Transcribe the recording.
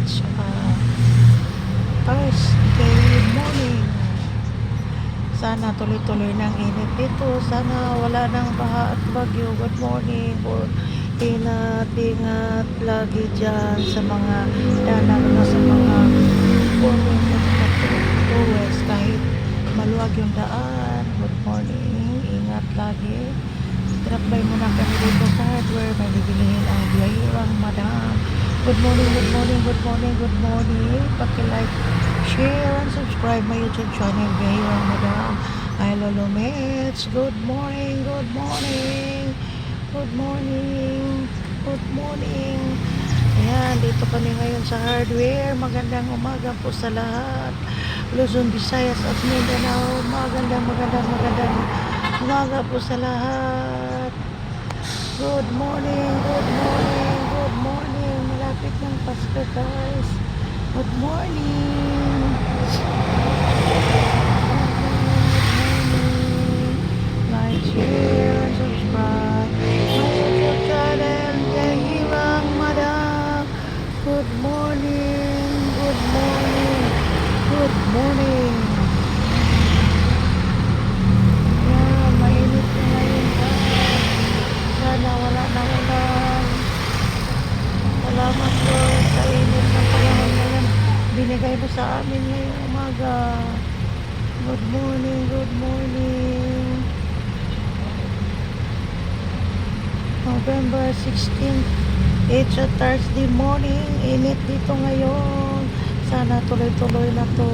It's Thursday morning. Sana tuloy-tuloy ng init dito. Sana wala nang baha at bagyo. Good morning. Ingat lagi dyan sa mga dalang na sa mga forward at towards kahit maluwag yung daan. Good morning. Ingat lagi. Tinakbay muna kami dito sa hardware. May bibilihin ang biyahirang madam. Good morning, good morning, good morning, good morning. Paki-like, share, and subscribe my YouTube channel, Biyahirang Madam. Hi, Lolo Mets. Good morning, good morning. Good morning. Good morning. Ayan, dito kami ngayon sa hardware. Magandang umaga po sa lahat. Luzon, Visayas at Mindanao. Magandang umaga po sa lahat. Good morning, good morning, good morning. Malapit ng Pasko, guys. Good morning. Like, share, and subscribe. My YouTube channel, Biyahirang Madam. Good morning, good morning, good morning. Yan, mainit na ngayon, guys. Sana wala na ulan. Salamat Lord sa init ng panahon ngayon. Binigay mo sa amin ngayong umaga. Good morning, good morning. November 16th. It's a Thursday morning. Init dito ngayon. Sana tuloy-tuloy na to.